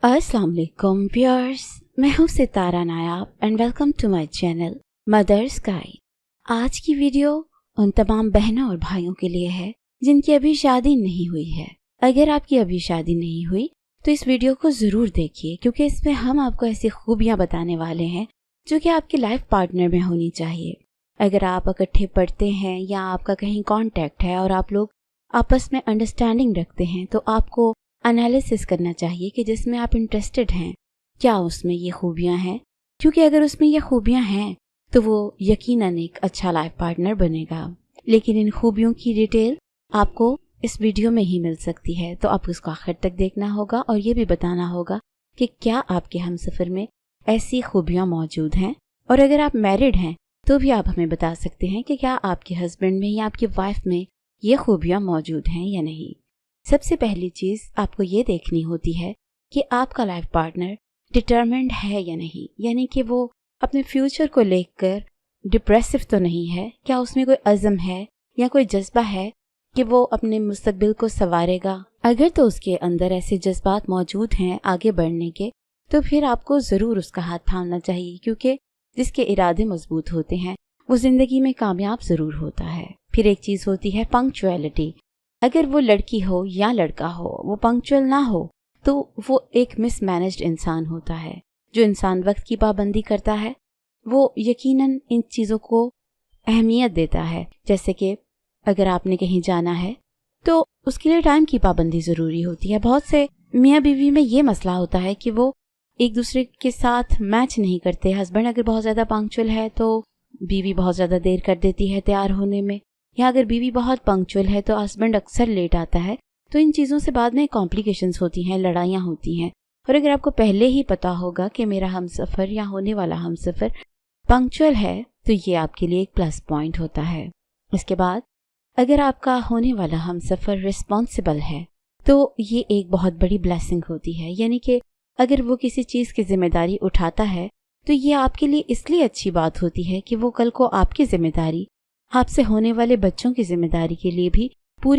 अस्सलाम वालेकुम व्यूअर्स, मैं हूँ Sitara Nayab and welcome to my channel mothers guide. आज की वीडियो उन तमाम बहनों और भाइयों के लिए है जिनकी अभी शादी नहीं हुई है। अगर आपकी अभी शादी नहीं हुई तो इस वीडियो को ज़रूर देखिए, क्योंकि इसमें हम आपको ऐसी खूबियाँ बताने वाले हैं जो कि आपके लाइफ पार्टनर में होनी चाहिए। अगर आप इकट्ठे पढ़ते हैं या आपका कहीं कॉन्टैक्ट है और आप लोग आपस में अंडरस्टैंडिंग रखते हैं तो आपको एनालिसिस करना चाहिए कि जिसमें आप इंटरेस्टेड हैं क्या उसमें ये खूबियाँ हैं, क्योंकि अगर उसमें ये खूबियाँ हैं तो वो यकीनन एक अच्छा लाइफ पार्टनर बनेगा। लेकिन इन खूबियों की डिटेल आपको इस वीडियो में ही मिल सकती है, तो आपको इसको आखिर तक देखना होगा और ये भी बताना होगा कि क्या आपके हमसफ़र में ऐसी खूबियाँ मौजूद हैं। और अगर आप मैरिड हैं तो भी आप हमें बता सकते हैं कि क्या आपके हस्बैंड में या आपकी वाइफ में ये खूबियाँ मौजूद हैं या नहीं। सबसे पहली चीज़ आपको ये देखनी होती है कि आपका लाइफ पार्टनर डिटर्मिन्ड है या नहीं, यानी कि वो अपने फ्यूचर को लेकर डिप्रेसिव तो नहीं है। क्या उसमें कोई अज़म है या कोई जज्बा है कि वो अपने मुस्तकबिल को संवारेगा। अगर तो उसके अंदर ऐसे जज्बात मौजूद हैं आगे बढ़ने के, तो फिर आपको ज़रूर उसका हाथ थामना चाहिए, क्योंकि जिसके इरादे मजबूत होते हैं वो ज़िंदगी में कामयाब ज़रूर होता है। फिर एक चीज़ होती है पंक्चुअलिटी। अगर वो लड़की हो या लड़का हो, वो पंक्चुअल ना हो तो वो एक मिसमैनेज्ड इंसान होता है। जो इंसान वक्त की पाबंदी करता है वो यकीनन इन चीज़ों को अहमियत देता है। जैसे कि अगर आपने कहीं जाना है तो उसके लिए टाइम की पाबंदी ज़रूरी होती है। बहुत से मियाँ बीवी में ये मसला होता है कि वो एक दूसरे के साथ मैच नहीं करते। हस्बैंड अगर बहुत ज़्यादा पंक्चुअल है तो बीवी बहुत ज़्यादा देर कर देती है तैयार होने में, या अगर बीवी बहुत पंक्चुअल है तो हस्बैंड अक्सर लेट आता है। तो इन चीज़ों से बाद में कॉम्प्लिकेशंस होती हैं, लड़ाइयाँ होती हैं। और अगर आपको पहले ही पता होगा कि मेरा हमसफ़र या होने वाला हमसफ़र पंक्चुअल है तो ये आपके लिए एक प्लस पॉइंट होता है। इसके बाद अगर आपका होने वाला हमसफ़र रिस्पॉन्सिबल है तो ये एक बहुत बड़ी ब्लेसिंग होती है। यानी कि अगर वो किसी चीज़ की जिम्मेदारी उठाता है तो ये आपके लिए इसलिए अच्छी बात होती है कि वो कल को आपकी जिम्मेदारी, आपसे होने वाले बच्चों की जिम्मेदारी के लिए भी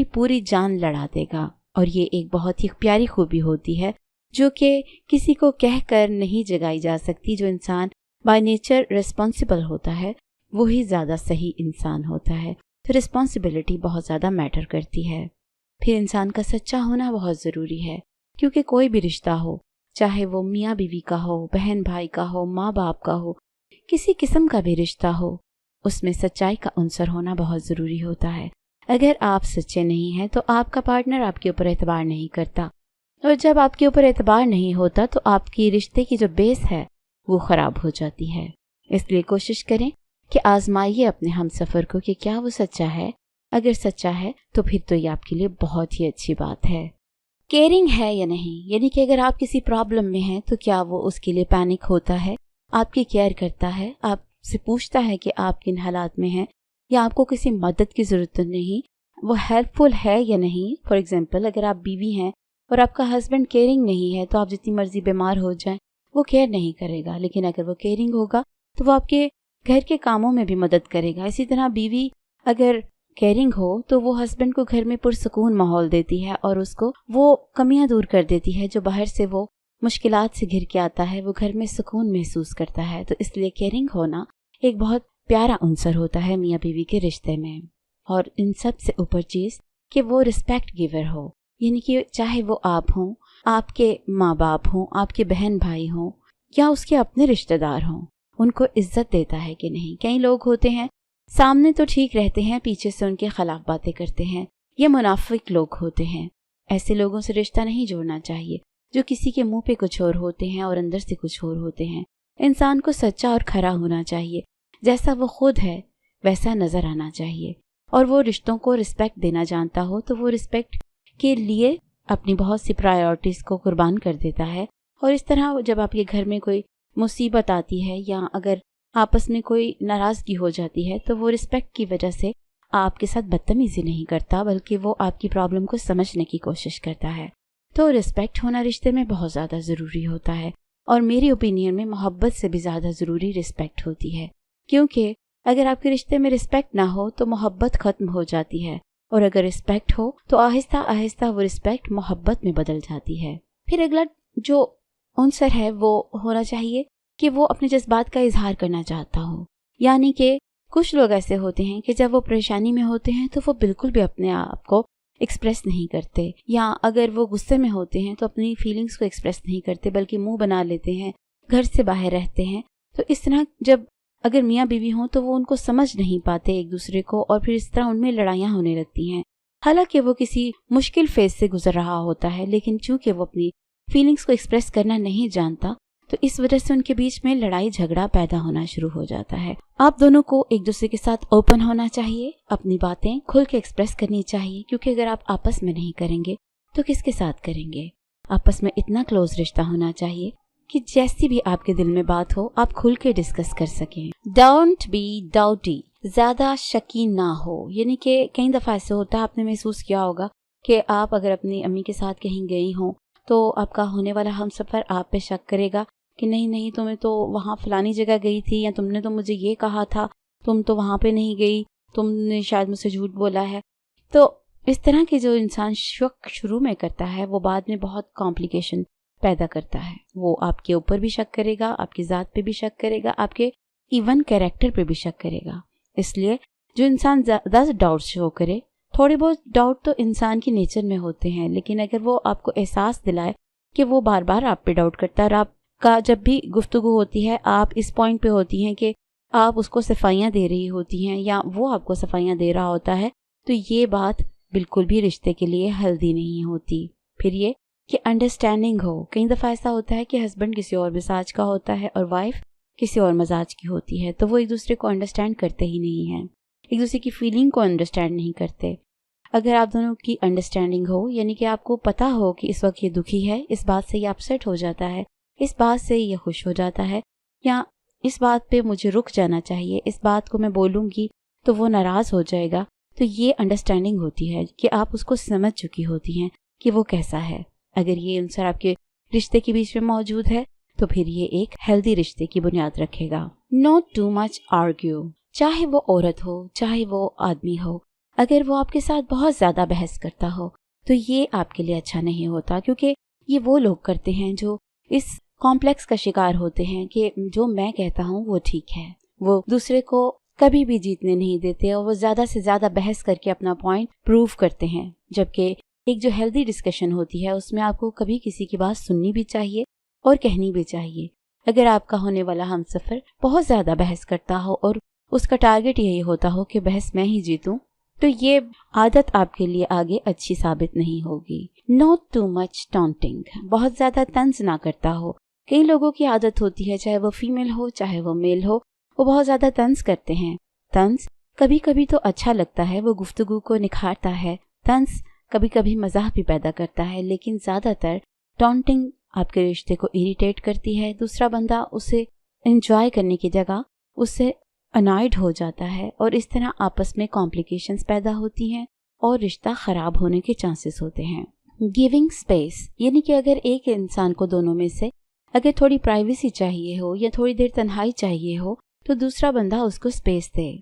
पूरी जान लड़ा देगा। और ये एक बहुत ही प्यारी खूबी होती है जो कि किसी को कहकर नहीं जगाई जा सकती। जो इंसान बाय नेचर रिस्पॉन्सिबल होता है वही ज़्यादा सही इंसान होता है। तो रिस्पॉन्सिबिलिटी बहुत ज़्यादा मैटर करती है। फिर इंसान का सच्चा होना बहुत ज़रूरी है, क्योंकि कोई भी रिश्ता हो, चाहे वो मियाँ बीवी का हो, बहन भाई का हो, माँ बाप का हो, किसी किस्म का भी रिश्ता हो, उसमें सच्चाई का अंसर होना बहुत ज़रूरी होता है। अगर आप सच्चे नहीं हैं तो आपका पार्टनर आपके ऊपर एतबार नहीं करता, और जब आपके ऊपर एतबार नहीं होता तो आपकी रिश्ते की जो बेस है वो ख़राब हो जाती है। इसलिए कोशिश करें कि आजमाइए अपने हमसफ़र को कि क्या वो सच्चा है। अगर सच्चा है तो फिर तो ये आपके लिए बहुत ही अच्छी बात है। केयरिंग है या नहीं, यानी कि अगर आप किसी प्रॉब्लम में हैं तो क्या वो उसके लिए पैनिक होता है, आपकी केयर करता है, आपसे पूछता है कि आप किन हालात में हैं या आपको किसी मदद की ज़रूरत तो नहीं, वो हेल्पफुल है या नहीं। फॉर एग्जांपल अगर आप बीवी हैं और आपका हस्बैंड केयरिंग नहीं है तो आप जितनी मर्जी बीमार हो जाएं वो केयर नहीं करेगा। लेकिन अगर वो केयरिंग होगा तो वो आपके घर के कामों में भी मदद करेगा। इसी तरह बीवी अगर केयरिंग हो तो वो हस्बैंड को घर में पुरसुकून माहौल देती है और उसको वो कमियां दूर कर देती है जो बाहर से वो मुश्किलात से घिर के आता है, वो घर में सुकून महसूस करता है। तो इसलिए केयरिंग होना एक बहुत प्यारा अंसर होता है मियाँ बीवी के रिश्ते में। और इन सब से ऊपर चीज़ कि वो रिस्पेक्ट गिवर हो, यानी कि चाहे वो आप हों, आपके माँ बाप हों, आपके बहन भाई हों या उसके अपने रिश्तेदार हों, उनको इज्जत देता है कि नहीं। कई लोग होते हैं सामने तो ठीक रहते हैं, पीछे से उनके खिलाफ बातें करते हैं, ये मुनाफिक लोग होते हैं। ऐसे लोगों से रिश्ता नहीं जोड़ना चाहिए जो किसी के मुंह पे कुछ और होते हैं और अंदर से कुछ और होते हैं। इंसान को सच्चा और खरा होना चाहिए, जैसा वो खुद है वैसा नजर आना चाहिए। और वो रिश्तों को रिस्पेक्ट देना जानता हो तो वो रिस्पेक्ट के लिए अपनी बहुत सी प्रायोरिटीज़ को कुर्बान कर देता है। और इस तरह जब आपके घर में कोई मुसीबत आती है या अगर आपस में कोई नाराज़गी हो जाती है तो वो रिस्पेक्ट की वजह से आपके साथ बदतमीज़ी नहीं करता, बल्कि वो आपकी प्रॉब्लम को समझने की कोशिश करता है। तो रिस्पेक्ट होना रिश्ते में बहुत ज़्यादा ज़रूरी होता है। और मेरी ओपिनियन में मोहब्बत से भी ज़्यादा ज़रूरी रिस्पेक्ट होती है, क्योंकि अगर आपके रिश्ते में रिस्पेक्ट ना हो तो मोहब्बत ख़त्म हो जाती है, और अगर रिस्पेक्ट हो तो आहिस्ता आहिस्ता वो रिस्पेक्ट मोहब्बत में बदल जाती है। फिर अगला जो عنصر ہے وہ ہونا چاہیے کہ وہ اپنے جذبات کا اظہار کرنا چاہتا ہو. یعنی کہ کچھ لوگ ایسے ہوتے ہیں کہ جب وہ پریشانی میں ہوتے ہیں تو وہ بالکل بھی اپنے آپ کو ایکسپریس نہیں کرتے, یا اگر وہ غصے میں ہوتے ہیں تو اپنی فیلنگز کو ایکسپریس نہیں کرتے بلکہ منہ بنا لیتے ہیں, گھر سے باہر رہتے ہیں. تو اس طرح جب اگر میاں بیوی ہوں تو وہ ان کو سمجھ نہیں پاتے ایک دوسرے کو, اور پھر اس طرح ان میں لڑائیاں ہونے لگتی ہیں. حالانکہ وہ کسی مشکل فیز سے گزر رہا ہوتا ہے, لیکن چونکہ وہ اپنی فیلنگز کو ایکسپریس کرنا نہیں جانتا تو اس وجہ سے ان کے بیچ میں لڑائی جھگڑا پیدا ہونا شروع ہو جاتا ہے. آپ دونوں کو ایک دوسرے کے ساتھ اوپن ہونا چاہیے, اپنی باتیں کھل کے ایکسپریس کرنی چاہیے, کیونکہ اگر آپ آپس میں نہیں کریں گے تو کس کے ساتھ کریں گے. آپس میں اتنا کلوز رشتہ ہونا چاہیے کہ جیسی بھی آپ کے دل میں بات ہو آپ کھل کے ڈسکس کر سکیں. ڈونٹ بی ڈاؤٹی, زیادہ شکی نہ ہو. یعنی کہ کئی دفعہ ایسے ہوتا ہے, آپ نے محسوس کیا ہوگا کہ آپ اگر اپنی امی کے ساتھ کہیں گئی ہوں تو آپ کا ہونے والا ہم سفر آپ پہ شک کرے گا کہ نہیں تمہیں تو وہاں فلانی جگہ گئی تھی, یا تم نے تو مجھے یہ کہا تھا, تم تو وہاں پہ نہیں گئی, تم نے شاید مجھ سے جھوٹ بولا ہے. تو اس طرح کے جو انسان شک شروع میں کرتا ہے وہ بعد میں بہت کمپلیکیشن پیدا کرتا ہے. وہ آپ کے اوپر بھی شک کرے گا, آپ کی ذات پہ بھی شک کرے گا, آپ کے ایون کیریکٹر پہ بھی شک کرے گا. اس لیے جو انسان زیادہ ڈاؤٹ شو کرے, تھوڑے بہت ڈاؤٹ تو انسان کی نیچر میں ہوتے ہیں, لیکن اگر وہ آپ کو احساس دلائے کہ وہ بار بار آپ پہ ڈاؤٹ کرتا ہے, اور آپ کا جب بھی گفتگو ہوتی ہے آپ اس پوائنٹ پہ ہوتی ہیں کہ آپ اس کو صفائیاں دے رہی ہوتی ہیں یا وہ آپ کو صفائیاں دے رہا ہوتا ہے, تو یہ بات بالکل بھی رشتے کے لیے ہیلدی نہیں ہوتی. پھر یہ کہ انڈرسٹینڈنگ ہو. کئی دفعہ ایسا ہوتا ہے کہ ہسبینڈ کسی اور مزاج کا ہوتا ہے اور وائف کسی اور مزاج کی ہوتی ہے, تو وہ ایک دوسرے کو انڈرسٹینڈ کرتے ہی نہیں ہیں, ایک دوسرے کی فیلنگ کو انڈرسٹینڈ نہیں کرتے. اگر آپ دونوں کی انڈرسٹینڈنگ ہو, یعنی کہ آپ کو پتا ہو کہ اس وقت یہ دکھی ہے, اس بات سے یہ اپسیٹ ہو جاتا ہے, اس بات سے یہ خوش ہو جاتا ہے, یا اس بات پہ مجھے رک جانا چاہیے, اس بات کو میں بولوں گی تو وہ ناراض ہو جائے گا, تو یہ انڈرسٹینڈنگ ہوتی ہے کہ آپ اس کو سمجھ چکی ہوتی ہیں کہ وہ کیسا ہے. اگر یہ عنصر آپ کے رشتے کے بیچ میں موجود ہے تو پھر یہ ایک ہیلدی رشتے کی بنیاد رکھے گا. Not too much argue. چاہے وہ عورت ہو چاہے وہ آدمی ہو, اگر وہ آپ کے ساتھ بہت زیادہ بحث کرتا ہو تو یہ آپ کے لیے اچھا نہیں ہوتا, کیونکہ یہ وہ لوگ کرتے ہیں جو اس کمپلیکس کا شکار ہوتے ہیں کہ جو میں کہتا ہوں وہ ٹھیک ہے. وہ دوسرے کو کبھی بھی جیتنے نہیں دیتے اور وہ زیادہ سے زیادہ بحث کر کے اپنا پوائنٹ پروو کرتے ہیں, جبکہ ایک جو ہیلدی ڈسکشن ہوتی ہے اس میں آپ کو کبھی کسی کی بات سننی بھی چاہیے اور کہنی بھی چاہیے. اگر آپ کا ہونے والا ہمسفر بہت زیادہ بحث کرتا ہو اور اس کا ٹارگٹ یہی ہوتا ہو کہ بحث میں ہی جیتوں, تو یہ عادت آپ کے لیے آگے اچھی ثابت نہیں ہوگی. Not too much taunting. بہت زیادہ طنز نہ کرتا ہو. کئی لوگوں کی عادت ہوتی ہے, چاہے وہ فیمیل ہو چاہے وہ میل ہو, وہ بہت زیادہ طنز کرتے ہیں. طنز کبھی کبھی تو اچھا لگتا ہے, وہ گفتگو کو نکھارتا ہے. طنز کبھی کبھی مزاح بھی پیدا کرتا ہے, لیکن زیادہ تر ٹانٹنگ آپ کے رشتے کو اریٹیٹ کرتی ہے. دوسرا بندہ اسے انجوائے کرنے کی جگہ اس سے انائڈ ہو جاتا ہے, اور اس طرح آپس میں کمپلیکیشنز پیدا ہوتی ہیں اور رشتہ خراب ہونے کے چانسز ہوتے ہیں. گیونگ اسپیس, یعنی کہ اگر ایک انسان کو دونوں میں سے اگر تھوڑی پرائیویسی چاہیے ہو یا تھوڑی دیر تنہائی چاہیے ہو تو دوسرا بندہ اس کو اسپیس دے.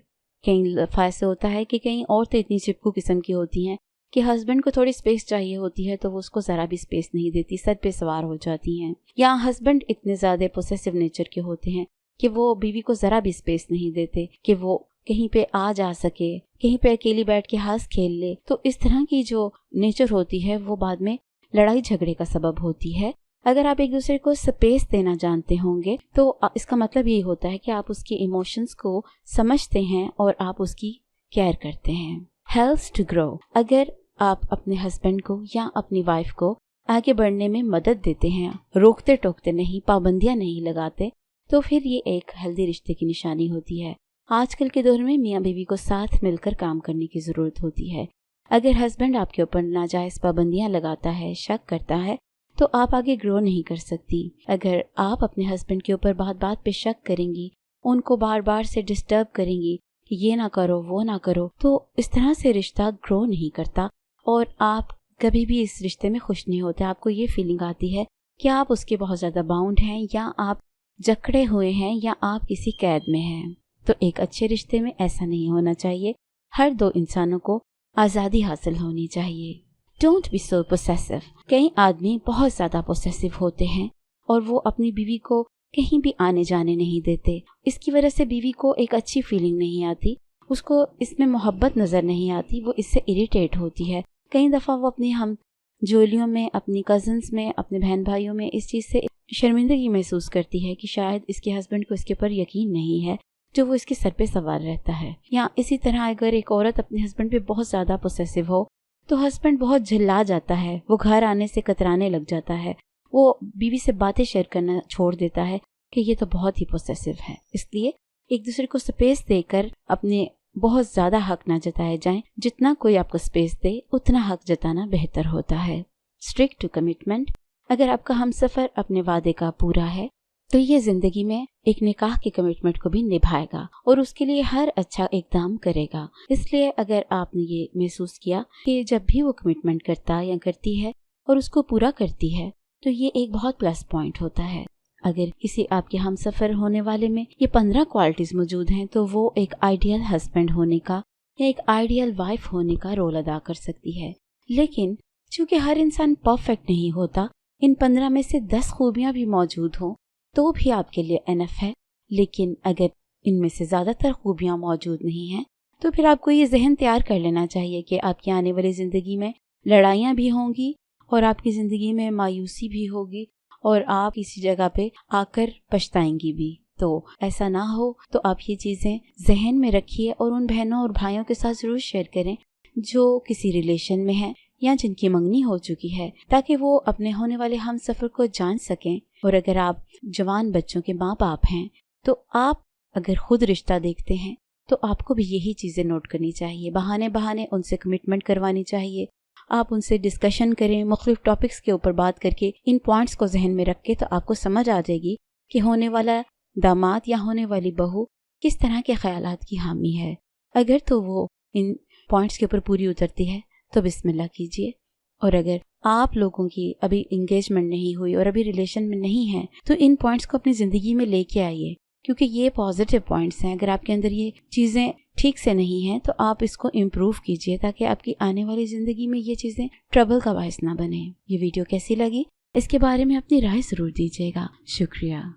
کئی دفعہ ایسے ہوتا ہے کہ کئی عورتیں اتنی چپکو قسم کی ہوتی ہیں کہ ہسبینڈ کو تھوڑی اسپیس چاہیے ہوتی ہے تو وہ اس کو ذرا بھی اسپیس نہیں دیتی, سر پہ سوار ہو جاتی ہیں. یا ہسبینڈ اتنے زیادہ پوسیسو نیچر کے ہوتے ہیں کہ وہ بیوی کو ذرا بھی اسپیس نہیں دیتے کہ وہ کہیں پہ آ جا سکے, کہیں پہ اکیلی بیٹھ کے ہنس کھیل لے. تو اس طرح کی جو نیچر ہوتی ہے وہ بعد میں لڑائی جھگڑے کا سبب ہوتی ہے. اگر آپ ایک دوسرے کو اسپیس دینا جانتے ہوں گے تو اس کا مطلب یہی ہوتا ہے کہ آپ اس کے ایموشنز کو سمجھتے ہیں اور آپ اس کی کیئر کرتے ہیں. Helps to grow. اگر آپ اپنے ہسبینڈ کو یا اپنی وائف کو آگے بڑھنے میں مدد دیتے ہیں, روکتے ٹوکتے نہیں, پابندیاں نہیں لگاتے, تو پھر یہ ایک ہیلدی رشتے کی نشانی ہوتی ہے. آج کل کے دور میں میاں بیوی کو ساتھ مل کر کام کرنے کی ضرورت ہوتی ہے. اگر ہسبینڈ آپ کے اوپر ناجائز پابندیاں لگاتا ہے, شک کرتا ہے, تو آپ آگے گرو نہیں کر سکتی. اگر آپ اپنے ہسبینڈ کے اوپر بات بات پہ شک کریں گی, ان کو بار بار سے ڈسٹرب کریں گی کہ یہ نہ کرو وہ نہ کرو, تو اس طرح سے رشتہ گرو نہیں کرتا اور آپ کبھی بھی اس رشتے میں خوش نہیں ہوتے. آپ کو یہ فیلنگ آتی ہے کہ آپ اس کے بہت زیادہ باؤنڈ ہیں, یا آپ جکڑے ہوئے ہیں, یا آپ کسی قید میں ہیں. تو ایک اچھے رشتے میں ایسا نہیں ہونا چاہیے. ہر دو انسانوں کو آزادی حاصل ہونی چاہیے. ڈونٹ بی سو پوسیسو. کئی آدمی بہت زیادہ پوسیسو ہوتے ہیں और वो अपनी बीवी को कहीं भी आने जाने नहीं देते। इसकी वजह से बीवी को एक अच्छी फीलिंग नहीं आती, उसको इसमें मोहब्बत नज़र नहीं आती, वो इससे इरिटेट होती है। कई दफ़ा वो अपनी हम जोलियों में, अपनी कज़न्स में, अपने बहन भाइयों में इस चीज़ से शर्मिंदगी महसूस करती है कि शायद इसके हस्बैंड को इसके ऊपर यकीन नहीं है जो वो इसके सर पे सवार रहता है। या इसी तरह अगर एक औरत अपने हस्बैंड पे बहुत ज़्यादा पोसेसिव हो तो हस्बैंड बहुत झल्ला जाता है, वो घर आने से कतराने लग जाता है, वो बीवी से बातें शेयर करना छोड़ देता है कि ये तो बहुत ही पोसेसिव है। इसलिए एक दूसरे को स्पेस देकर अपने बहुत ज़्यादा हक ना जताए जाएं। जितना कोई आपको स्पेस दे उतना हक जताना बेहतर होता है। Stick to commitment. अगर आपका हमसफ़र अपने वादे का पूरा है तो ये ज़िंदगी में एक निकाह के कमिटमेंट को भी निभाएगा और उसके लिए हर अच्छा इकदाम करेगा। इसलिए अगर आपने ये महसूस किया कि जब भी वो कमिटमेंट करता या करती है और उसको पूरा करती है तो ये एक बहुत प्लस पॉइंट होता है। अगर किसी आपके हमसफ़र होने वाले में ये 15 क्वालिटीज़ मौजूद हैं तो वो एक आइडियल हस्बैंड होने का या एक आइडियल वाइफ होने का रोल अदा कर सकती है। लेकिन चूँकि हर इंसान परफेक्ट नहीं होता, इन 15 में से 10 खूबियाँ भी मौजूद हों तो भी आपके लिए एनफ है। लेकिन अगर इनमें से ज़्यादातर खूबियाँ मौजूद नहीं हैं तो फिर आपको ये जहन तैयार कर लेना चाहिए कि आपकी आने वाली ज़िंदगी में लड़ाइयाँ भी होंगी और आपकी ज़िंदगी में मायूसी भी होगी और आप किसी जगह पे आकर पछताएंगी भी। तो ऐसा ना हो तो आप ये चीज़ें जहन में रखिए और उन बहनों और भाइयों के साथ ज़रूर शेयर करें जो किसी रिलेशन में हैं या जिनकी मंगनी हो चुकी है, ताकि वो अपने होने वाले हमसफ़र को जान सकें। और अगर आप जवान बच्चों के माँ बाप हैं तो आप अगर खुद रिश्ता देखते हैं तो आपको भी यही चीज़ें नोट करनी चाहिए। बहाने बहाने उनसे कमिटमेंट करवानी चाहिए। आप उनसे डिस्कशन करें, मुख्तलिफ टॉपिक्स के ऊपर बात करके इन पॉइंट्स को जहन में रख के, तो आपको समझ आ जाएगी कि होने वाला दामाद या होने वाली बहू किस तरह के ख्यालात की हामी है। अगर तो वो इन पॉइंट्स के ऊपर पूरी उतरती है तो बिस्मिल्लाह कीजिए, और अगर आप लोगों की अभी इंगेजमेंट नहीं हुई और अभी रिलेशन में नहीं है तो इन पॉइंट्स को अपनी ज़िंदगी में लेके आइए, क्योंकि ये पॉजिटिव पॉइंट्स हैं। अगर आपके अंदर ये चीज़ें ठीक से नहीं हैं तो आप इसको इम्प्रूव कीजिए ताकि आपकी आने वाली ज़िंदगी में ये चीज़ें ट्रबल का बायस ना बने। ये वीडियो कैसी लगी इसके बारे में अपनी राय ज़रूर दीजिएगा। शुक्रिया।